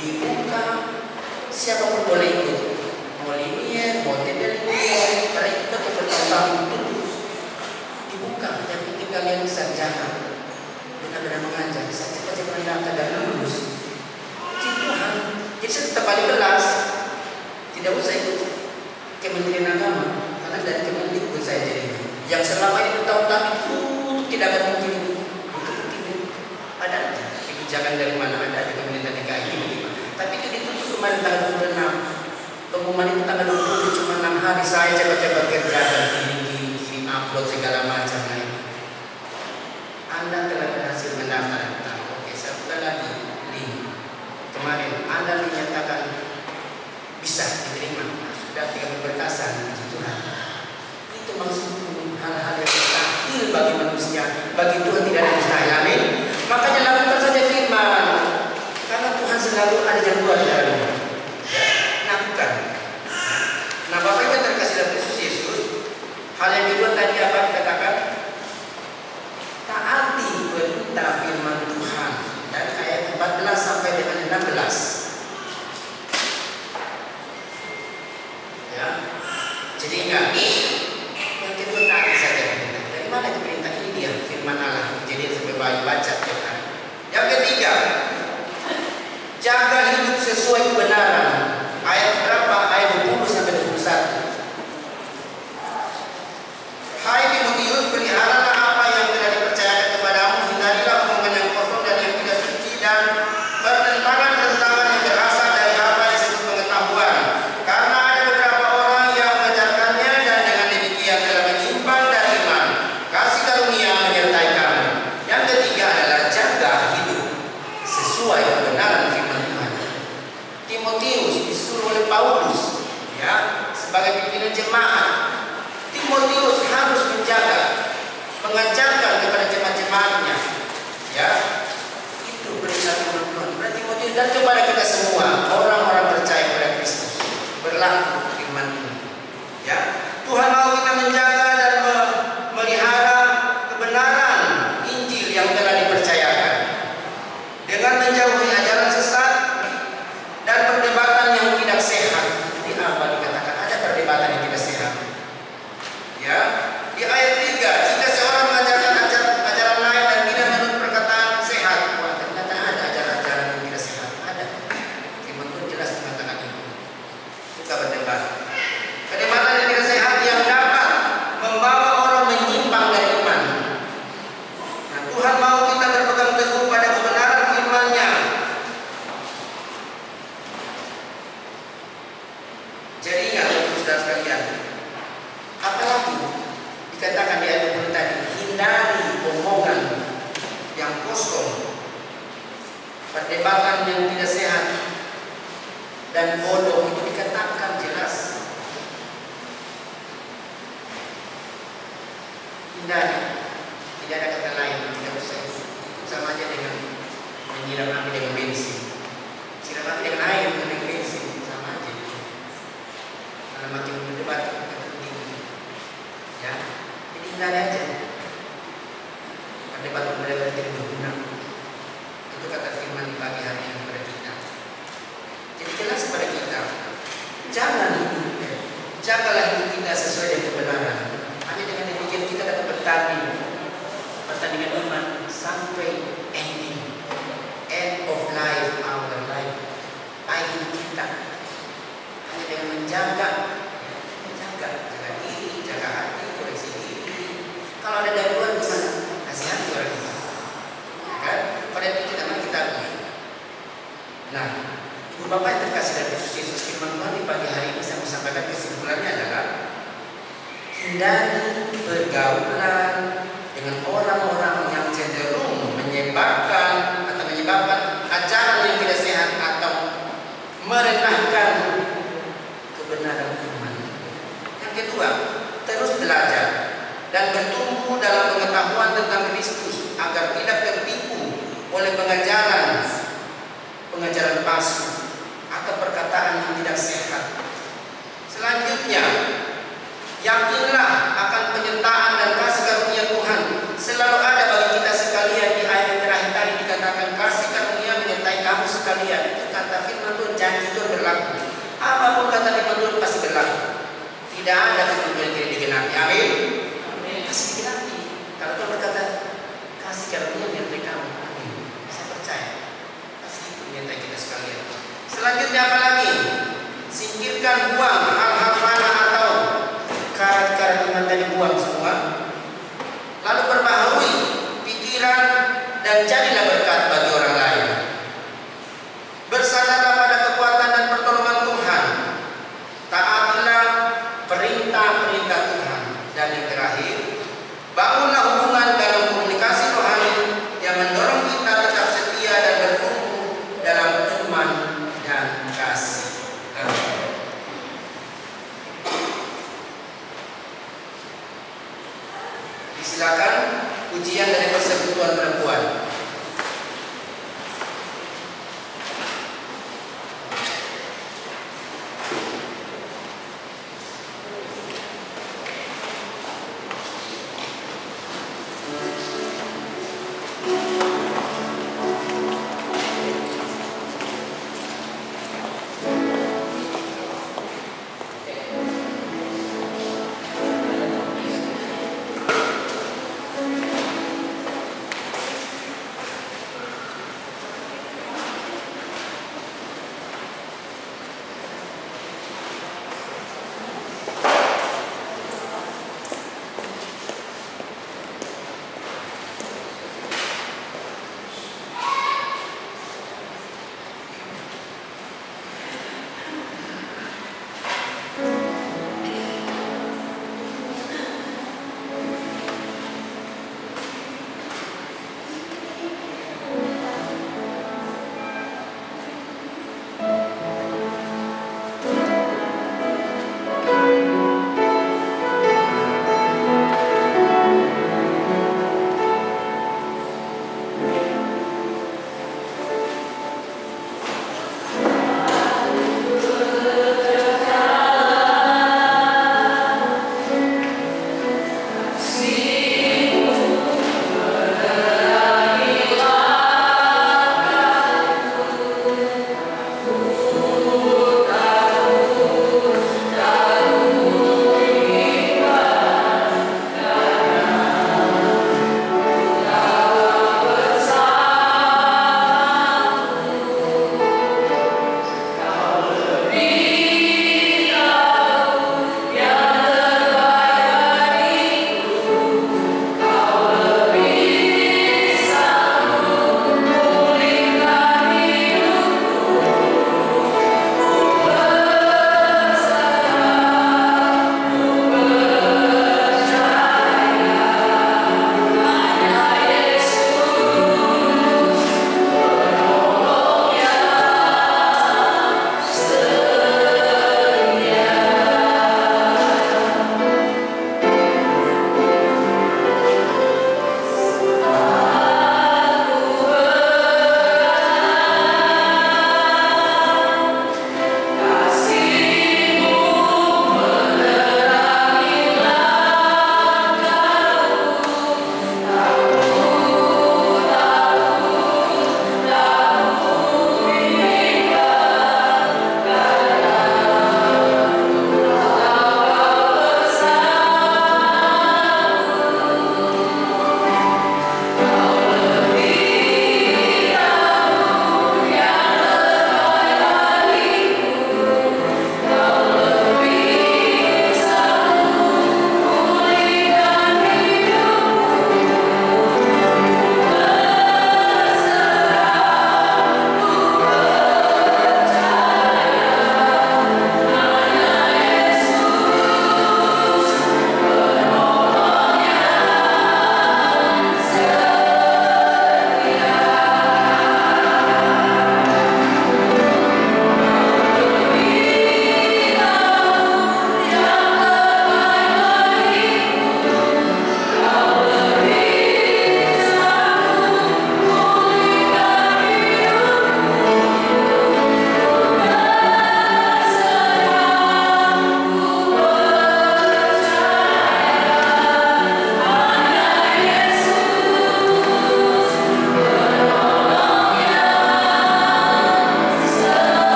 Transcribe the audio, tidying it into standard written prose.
dibuka, siapapun boleh ikut, mau linier, mau tidak linier, karena itu kan bertahun-tahun terus dibuka. Yang penting kalian sarjana, benar-benar mengajar, saya cepat-cepat mendaftar dan lulus. Puji Tuhan. Jadi saya tetap balik kelas, tidak usah ikut Kementerian Agama, karena dari Kemendikbud saya jadinya. Yang selama ini bertahun-tahun itu tidak akan mungkin itu ada aja kebijakan dari mana ada di pemerintah DKI ini. Tapi itu ditutup kemarin tanggal 26. Pengumuman itu tanggal 20 cuma 6 hari. Saya cepat-cepat kerja dan kirim upload segala macam lain. Anda telah berhasil mendaftar. Oke, saya buka lagi link. Kemarin Anda dinyatakan bisa diterima. Sudah tinggal berberkasan, puji Tuhan. Itu maksudnya hal-hal yang mustahil bagi manusia, bagi Tuhan tidak ada mustahil. Amin. Makanya lakukan saja firman, karena Tuhan selalu ada yang luar dalamnya. Lakukan. Nah, Bapak Ibu terkasih dalam Kristus Yesus, hal yang kedua tadi apa dikatakan? Taati perintah firman Tuhan. Dan ayat 14 sampai dengan 16. Ya. Jadi ingat, yang kedua taati saja perintah. Dari mana itu perintah ini dia? Firman Allah. Jadi sampai baca tiap hari. Yang ketiga, jaga hidup sesuai kebenaran. Ayat berapa? Ayat 20 sampai 21. Hai Timotius, peliharalah apa yang telah dipercayakan kepadamu, hindarilah omongan yang kosong dan yang tidak suci dan bertentangan-tentangan yang berasal dari apa yang disebut pengetahuan. Karena ada beberapa orang yang mengajarkannya dan dengan demikian telah menyimpang dari iman. Kasih karunia menyertai kamu. Yang ketiga adalah jaga hidup sesuai kebenaran firman Tuhan. Timotius disuruh oleh Paulus, ya, sebagai pimpinan jemaat. Timotius harus menjaga, mengajarkan kepada jemaat-jemaatnya, ya. Itu perintah firman Tuhan. Berarti Timotius dan kepada kita semua orang-orang percaya pada Kristus berlaku firman ini, ya. Tuhan mau kita menjaga dan memelihara kebenaran Injil yang telah dipercayakan dengan menjauhi ajaran sesat dan perdebatan yang tidak sehat. Ini apa dikatakan? Ada perdebatan yang tidak sehat. Ya, di ayat 3, jika seorang mengajarkan ajaran lain dan tidak menurut perkataan sehat, wah ternyata ada ajaran-ajaran yang tidak sehat. Ada. Firman Tuhan jelas mengatakan itu. Suka berdebat. Perdebatan yang tidak sehat yang dapat membawa orang menyimpang dari iman. Nah, Tuhan mau kita berpegang teguh pada kebenaran firman-Nya. Jadi ingat, saudara sekalian, apalagi dikatakan di ayat 20 tadi, hindari omongan yang kosong, perdebatan yang tidak sehat dan bodoh. Itu dikatakan jelas. Hindari, tidak ada kata lain, tidak usah. Itu sama aja dengan menyiram api dengan bensin. Siram api dengan air dengan bensin, sama aja. Karena makin berdebat, ya, jadi hindari aja perdebat-perdebat yang tidak berguna. Itu kata firman di pagi hari ini kepada kita. Jadi jelas kepada kita, jangan hidup, jagalah hidup kita sesuai dengan kebenaran. Hanya dengan demikian kita dapat bertanding, pertandingan iman sampai ending, end of life, our life, akhir kita. Hanya dengan menjaga diri, jaga hati, koreksi diri. Kalau ada gangguan gimana? Kasihani orang itu, ya kan? Pada itu kita akui. Nah, Ibu Bapak yang terkasih dari Kristus Yesus, firman Tuhan di pagi hari ini saya mau sampaikan kesimpulannya adalah hindari pergaulan dengan orang-orang yang cenderung menyebabkan ajaran yang tidak sehat atau merendahkan kebenaran iman. Yang kedua, terus belajar dan bertumbuh dalam pengetahuan tentang Kristus agar tidak tertipu oleh pengajaran palsu atau perkataan yang tidak sehat. Selanjutnya, yakinlah akan penyertaan dan kasih karunia Tuhan selalu ada bagi kita sekalian. Di ayat yang terakhir tadi dikatakan kasih karunia menyertai kamu sekalian. Itu kata kata firman Tuhan, janji Tuhan berlaku. Apapun kata firman Tuhan pasti berlaku. Tidak ada firman Tuhan yang tidak digenapi. Amin. Pasti digenapi. Kalau Tuhan berkata, kasih karunia menyertai kamu. Amin. Saya percaya. Pasti itu menyertai kita sekalian. Selanjutnya apa lagi? Singkirkan, buang hal-hal fana atau karat-karat iman tadi, buang semua. Lalu perbaharui pikiran dan jadilah berkat bagi orang lain. Bersandarlah pada kekuatan dan pertolongan Tuhan. Taatilah perintah-perintah Tuhan. Dan yang terakhir, bangunlah hubungan dalam komunikasi rohani yang mendorong kita tetap setia dan bertumbuh dalam iman dan kasih. Silakan ujian dari persekutuan perempuan.